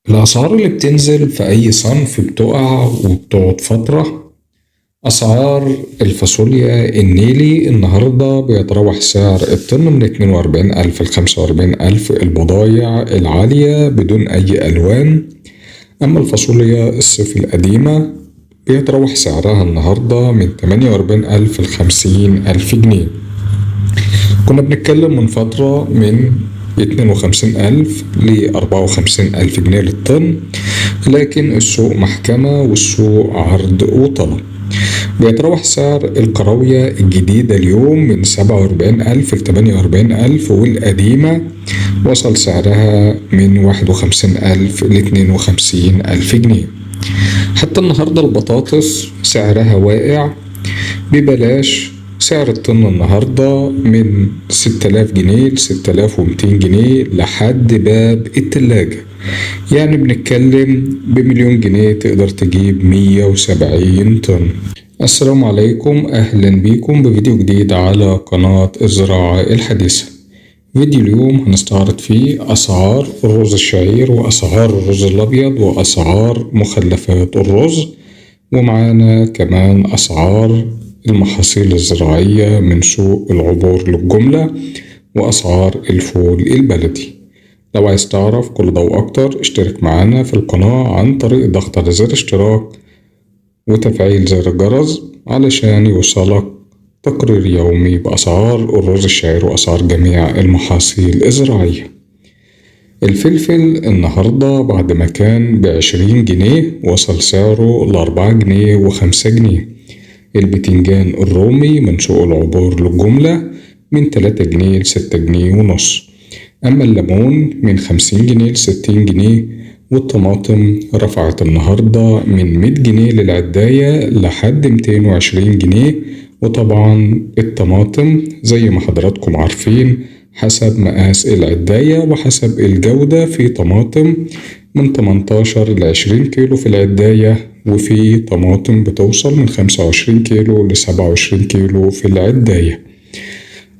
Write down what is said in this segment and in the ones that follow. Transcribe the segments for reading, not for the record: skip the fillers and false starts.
الأسعار اللي بتنزل في أي صنف بتقع وبتقعد فترة. أسعار الفاصوليا النيلي النهاردة بيتراوح سعر الطن من 42,000 ل45,000. البضايع العالية بدون أي ألوان. أما الفاصوليا الصيف القديمة بيتراوح سعرها النهاردة من 48,000 ل50,000 جنيه. كنا بنتكلم من فترة من 52,000 ل54,000 جنيه للطن، لكن السوق محكمة والسوق عرض وطلب. بيتراوح سعر الكراوية الجديدة اليوم من 47,000 ل48,000، والقديمة وصل سعرها من 51,000 ل52,000 جنيه. حتى النهاردة البطاطس سعرها واقع ببلاش. سعر الطن النهاردة من 6,000 جنيه ل 6,200 جنيه لحد باب التلاجة، يعني بنتكلم ب1,000,000 جنيه تقدر تجيب 170 طن. السلام عليكم، أهلا بيكم بفيديو جديد على قناة الزراعة الحديثة. فيديو اليوم هنستعرض فيه أسعار الرز الشعير وأسعار الرز الأبيض وأسعار مخلفات الرز، ومعانا كمان أسعار المحاصيل الزراعية من سوق العبور للجملة وأسعار الفول البلدي. لو عايز تعرف كل ده وأكتر اشترك معانا في القناة عن طريق الضغط على زر اشتراك وتفعيل زر الجرس علشان يوصلك تقرير يومي بأسعار الرز الشعير وأسعار جميع المحاصيل الزراعية. الفلفل النهاردة بعد ما كان ب20 جنيه وصل سعره ل4 جنيه و5 جنيه. البتنجان الرومي من سوق العبور للجملة من 3 جنيه ل6 جنيه ونص. أما الليمون من 50 جنيه ل60 جنيه. والطماطم رفعت النهاردة من 100 جنيه للعداية لحد 220 جنيه. وطبعا الطماطم زي ما حضراتكم عارفين حسب مقاس العداية وحسب الجودة، في طماطم من 18 ل20 كيلو في العداية، وفي طماطم بتوصل من 25 كيلو ل27 كيلو في العداية.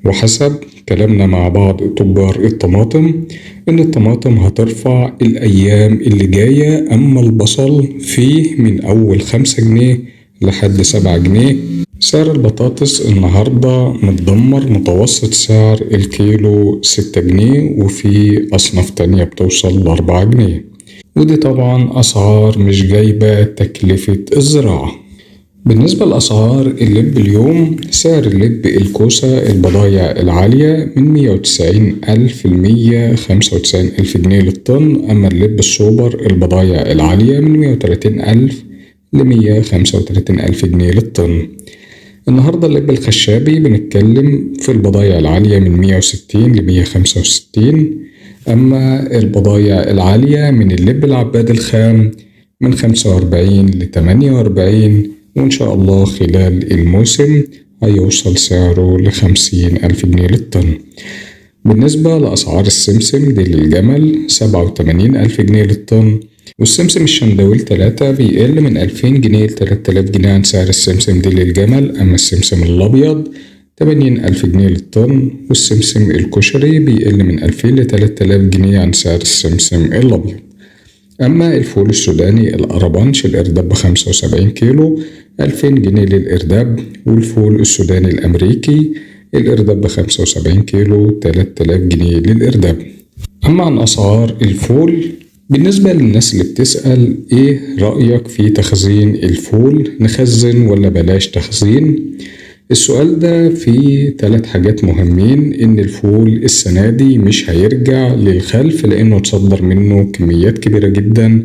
وحسب كلامنا مع بعض تجار الطماطم إن الطماطم هترفع الأيام اللي جاية. أما البصل فيه من أول 5 جنيه لحد 7 جنيه. سعر البطاطس النهاردة متدمر، متوسط سعر الكيلو 6 جنيه، وفي أصناف تانية بتوصل ل4 جنيه. ودي طبعا أسعار مش جايبة تكلفة الزراعة. بالنسبة لأسعار اللب اليوم، سعر اللب الكوسة البضايع العالية من 190,000 ل195,000 جنيه للطن. أما اللب السوبر البضايع العالية من 130,000 ل135,000 جنيه للطن. النهاردة اللب الخشابي بنتكلم في البضايع العالية من 160 ل165. أما البضايع العالية من اللب العباد الخام من 45 ل48، وإن شاء الله خلال الموسم هيوصل سعره ل50,000 جنيه للطن. بالنسبة لأسعار السمسم ديل الجمل 87,000 جنيه للطن. والسمسم الشندويل 3 بيقل من 2000 جنيه ل3000 جنيه عن سعر السمسم ديل الجمل. أما السمسم الأبيض 80,000 جنيه للطن. والسمسم الكشري بيقل من 2000 ل3000 جنيه عن سعر السمسم الأبيض. أما الفول السوداني الأربنش الإرداب ب75 كيلو 2000 جنيه للإرداب. والفول السوداني الأمريكي الإرداب ب75 كيلو 3000 جنيه للإرداب. أما عن أسعار الفول بالنسبة للناس اللي بتسأل إيه رأيك في تخزين الفول، نخزن ولا بلاش تخزين؟ السؤال ده فيه 3 حاجات مهمين. إن الفول السنة دي مش هيرجع للخلف لأنه تصدر منه كميات كبيرة جدا،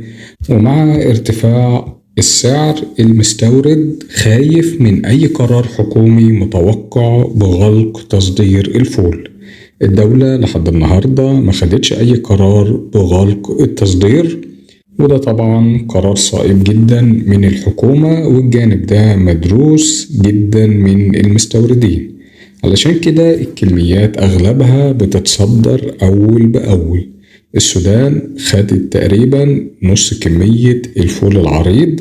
ومع ارتفاع السعر المستورد خايف من أي قرار حكومي متوقع بغلق تصدير الفول. الدولة لحد النهاردة ما خدتش أي قرار بغلق التصدير، وده طبعا قرار صائب جدا من الحكومة، والجانب ده مدروس جدا من المستوردين. علشان كده الكميات أغلبها بتتصدر أول بأول. السودان خدت تقريبا نص كمية الفول العريض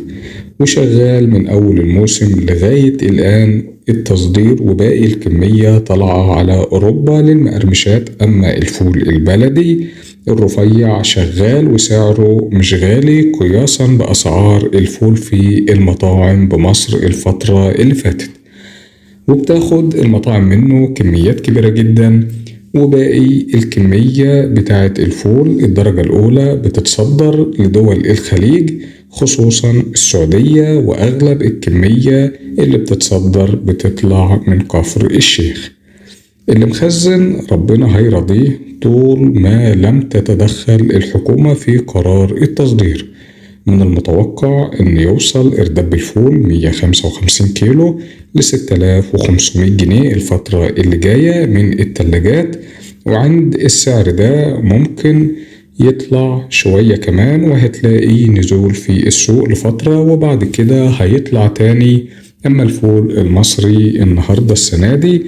وشغال من أول الموسم لغاية الآن التصدير وباقي الكمية طالعة على أوروبا للمقرمشات. أما الفول البلدي الرفيع شغال وسعره مش غالي قياسا بأسعار الفول في المطاعم بمصر الفترة اللي فاتت، وبتاخد المطاعم منه كميات كبيرة جدا. وباقي الكمية بتاعة الفول الدرجة الأولى بتتصدر لدول الخليج خصوصا السعودية، وأغلب الكمية اللي بتتصدر بتطلع من كفر الشيخ. اللي مخزن ربنا هيرضيه طول ما لم تتدخل الحكومة في قرار التصدير. من المتوقع أن يوصل إرداب الفول 155 كيلو ل6500 جنيه الفترة اللي جاية من التلاجات، وعند السعر ده ممكن يطلع شوية كمان وهتلاقي نزول في السوق لفترة وبعد كده هيطلع تاني. أما الفول المصري النهاردة السنة دي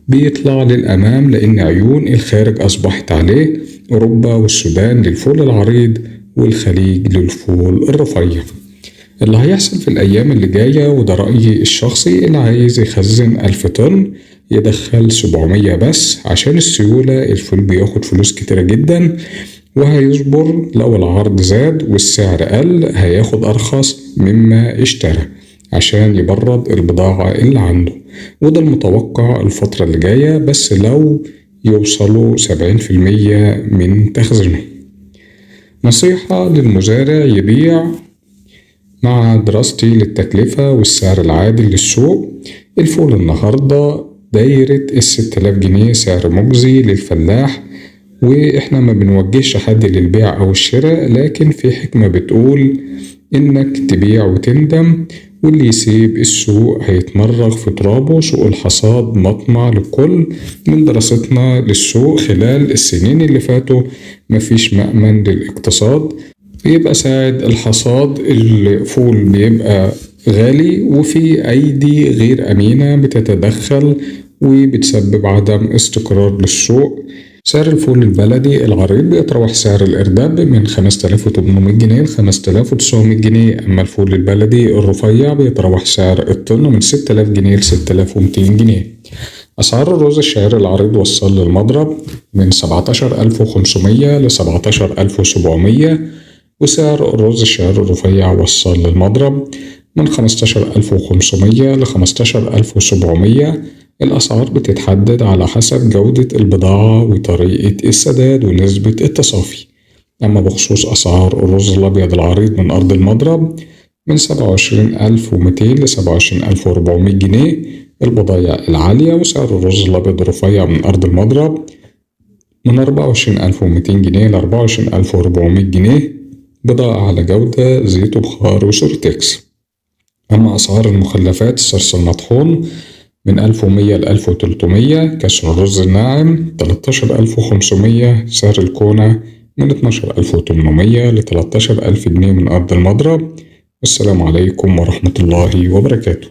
بيطلع للأمام لأن عيون الخارج أصبحت عليه، أوروبا والسودان للفول العريض والخليج للفول الرفيع. اللي هيحصل في الأيام اللي جاية وده رأيي الشخصي، اللي عايز يخزن 1000 طن يدخل 700 بس عشان السيولة. الفول بياخد فلوس كتيرة جدا وهيصبر، لو العرض زاد والسعر قل هياخد أرخص مما اشترى عشان يبرد البضاعة اللي عنده، وده المتوقع الفترة اللي جاية بس لو يوصلوا 70% من تخزينه. نصيحة للمزارع يبيع مع دراستي للتكلفة والسعر العادل للسوق. الفول النهاردة دايرة 6000 جنيه سعر مجزي للفلاح، وإحنا ما بنوجهش حد للبيع أو الشراء، لكن في حكمة بتقول إنك تبيع وتندم، واللي يسيب السوق هيتمرغ في ترابه. سوق الحصاد مطمع للكل. من دراستنا للسوق خلال السنين اللي فاتوا مفيش مأمن للاقتصاد، بيبقى ساعد الحصاد الفول بيبقى غالي وفي أيدي غير أمينة بتتدخل وبتسبب عدم استقرار للسوق. سعر الفول البلدي العريض بيتراوح سعر الإرداب من 5800 جنيه ل 5900 جنيه، أما الفول البلدي الرفيع بيتراوح سعر الطن من 6000 جنيه ل 6200 جنيه. أسعار الرز الشعير العريض وصل للمضرب من 17500 ل 17700، وسعر الرز الشعير الرفيع وصل للمضرب من 15500 ل 15700. الأسعار بتتحدد على حسب جودة البضاعة وطريقة السداد ونسبة التصافي. أما بخصوص أسعار الرز الأبيض العريض من أرض المضرب من 27200 ل 27400 جنيه البضايع العالية، وسعر الرز الأبيض الرفيع من أرض المضرب من 24200 جنيه ل 24400 جنيه بضاعة على جودة زيت وبخار وسورتكس. أما أسعار المخلفات الصرص المطحون من 1100 ل 1300، كسر الرز الناعم 13500، سعر الكونة من 12800 ل 13000 جنيه من أرض المضرب. والسلام عليكم ورحمة الله وبركاته.